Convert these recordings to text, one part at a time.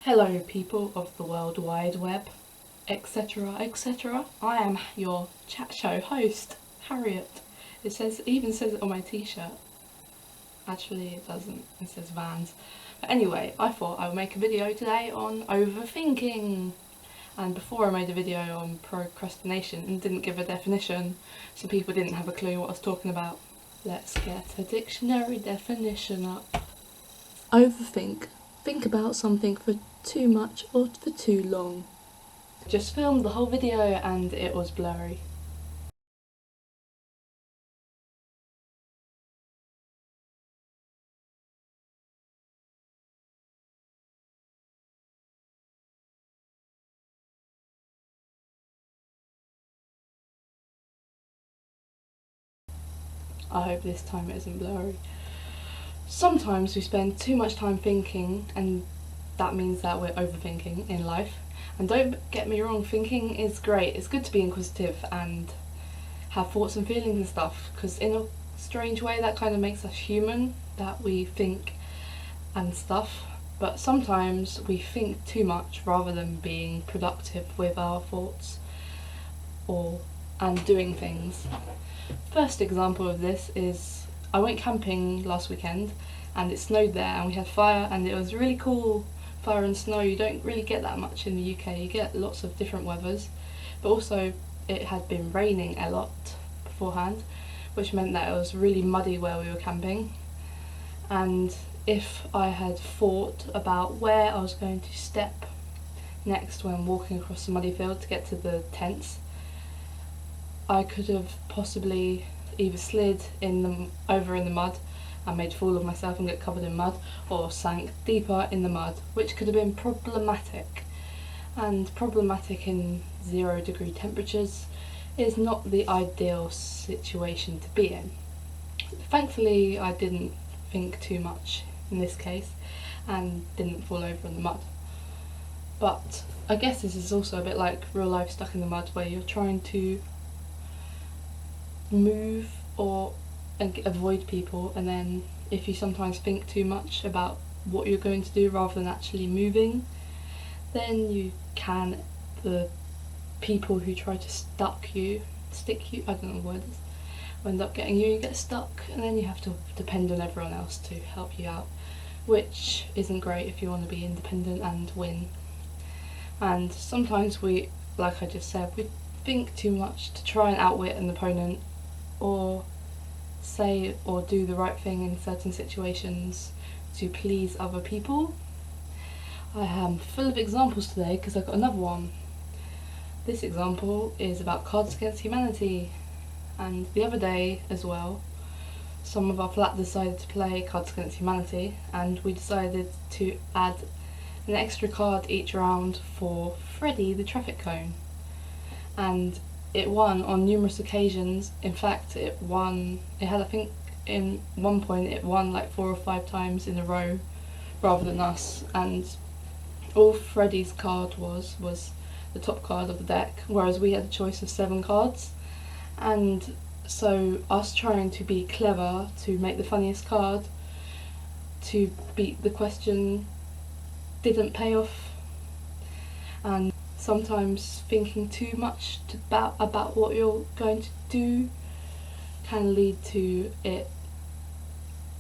Hello people of the World Wide Web, etc, etc. I am your chat show host, Harriet. It even says it on my t-shirt. Actually it doesn't, it says Vans. But anyway, I thought I would make a video today on overthinking. And before I made a video on procrastination and didn't give a definition, so people didn't have a clue what I was talking about. Let's get a dictionary definition up. Overthink. Think about something for too much or for too long. Just filmed the whole video and it was blurry. I hope this time it isn't blurry. Sometimes we spend too much time thinking, and that means that we're overthinking in life. And don't get me wrong, thinking is great. It's good to be inquisitive and have thoughts and feelings and stuff, because in a strange way that kind of makes us human, that we think and stuff. But sometimes we think too much rather than being productive with our thoughts and doing things. First example of this is I went camping last weekend and it snowed there and we had fire and it was really cool. Fire and snow, you don't really get that much in the UK. You get lots of different weathers, but also it had been raining a lot beforehand, which meant that it was really muddy where we were camping. And if I had thought about where I was going to step next when walking across the muddy field to get to the tents, I could have possibly either slid over in the mud and made a fool of myself and get covered in mud, or sank deeper in the mud, which could have been problematic. And problematic in 0-degree temperatures is not the ideal situation to be in. Thankfully I didn't think too much in this case and didn't fall over in the mud. But I guess this is also a bit like real life stuck in the mud, where you're trying to move and avoid people, and then if you sometimes think too much about what you're going to do rather than actually moving, then the people who try to stick you, I don't know what it is, end up getting you, get stuck, and then you have to depend on everyone else to help you out, which isn't great if you want to be independent and win. And sometimes we, like I just said, we think too much to try and outwit an opponent or say or do the right thing in certain situations to please other people. I am full of examples today because I've got another one. This example is about Cards Against Humanity, and the other day as well, some of our flat decided to play Cards Against Humanity, and we decided to add an extra card each round for Freddy the traffic cone. And it won on numerous occasions. In fact, I think in one point it won like 4 or 5 times in a row rather than us, and all Freddy's card was the top card of the deck, whereas we had a choice of 7 cards. And so us trying to be clever to make the funniest card to beat the question didn't pay off. And sometimes thinking too much about what you're going to do can lead to it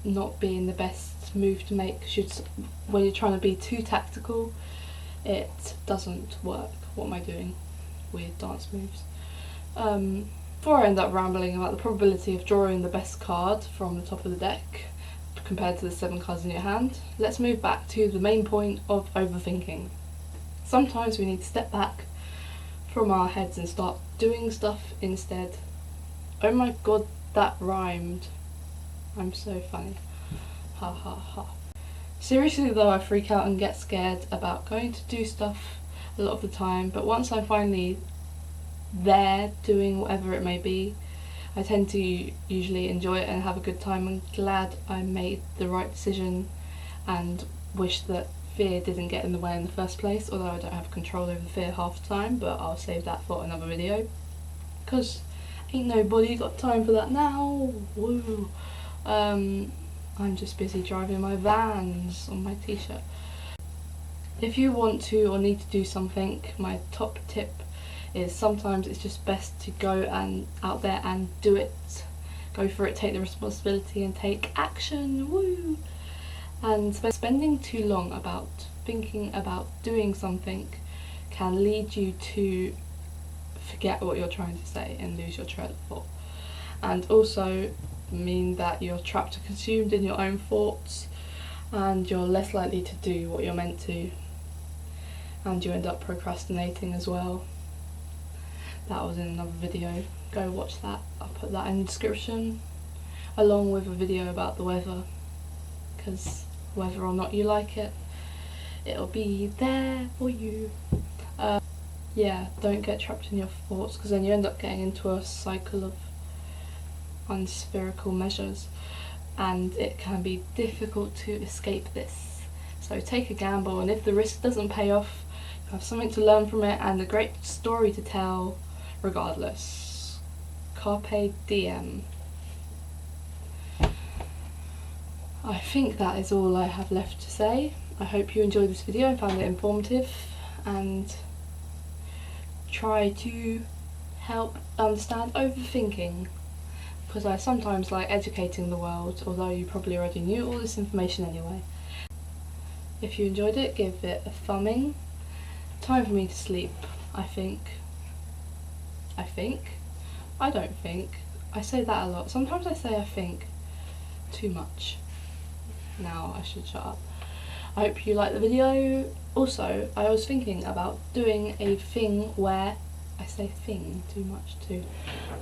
not being the best move to make. When you're trying to be too tactical, it doesn't work. What am I doing? Weird dance moves. Before I end up rambling about the probability of drawing the best card from the top of the deck compared to the 7 cards in your hand, let's move back to the main point of overthinking. Sometimes we need to step back from our heads and start doing stuff instead. Oh my god, that rhymed. I'm so funny. Ha ha ha. Seriously though, I freak out and get scared about going to do stuff a lot of the time, but once I'm finally there doing whatever it may be, I tend to usually enjoy it and have a good time and glad I made the right decision, and wish that fear didn't get in the way in the first place, although I don't have control over the fear half the time, but I'll save that for another video, because ain't nobody got time for that now. Woo. I'm just busy driving my Vans on my t-shirt. If you want to or need to do something, my top tip is sometimes it's just best to go and out there and do it. Go for it, take the responsibility and take action, woo! And spending too long about thinking about doing something can lead you to forget what you're trying to say and lose your trail of thought. And also mean that you're trapped or consumed in your own thoughts, and you're less likely to do what you're meant to, and you end up procrastinating as well. That was in another video, go watch that, I'll put that in the description, along with a video about the weather, because whether or not you like it, it'll be there for you. Yeah, don't get trapped in your thoughts, because then you end up getting into a cycle of unspherical measures, and it can be difficult to escape this. So take a gamble, and if the risk doesn't pay off, you have something to learn from it and a great story to tell regardless. Carpe diem. I think that is all I have left to say. I hope you enjoyed this video and found it informative, and try to help understand overthinking, because I sometimes like educating the world, although you probably already knew all this information anyway. If you enjoyed it, give it a thumbing. Time for me to sleep, I think. I don't think. I say that a lot. Sometimes I say I think too much. Now I should shut up. I hope you liked the video. Also, I was thinking about doing a thing where, I say thing too much too,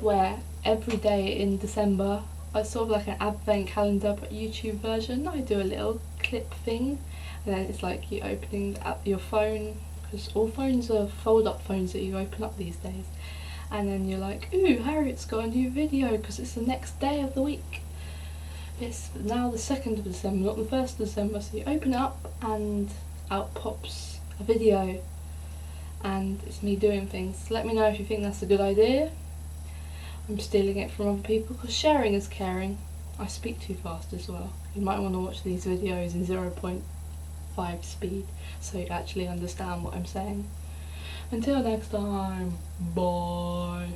where every day in December, it's sort of like an advent calendar but YouTube version, I do a little clip thing, and then it's like you opening up your phone, because all phones are fold-up phones that you open up these days, and then you're like, ooh, Harriet's got a new video because it's the next day of the week. It's now the 2nd of December, not the 1st of December, so you open it up and out pops a video, and it's me doing things. Let me know if you think that's a good idea. I'm stealing it from other people because sharing is caring. I speak too fast as well. You might want to watch these videos in 0.5 speed so you actually understand what I'm saying. Until next time, bye.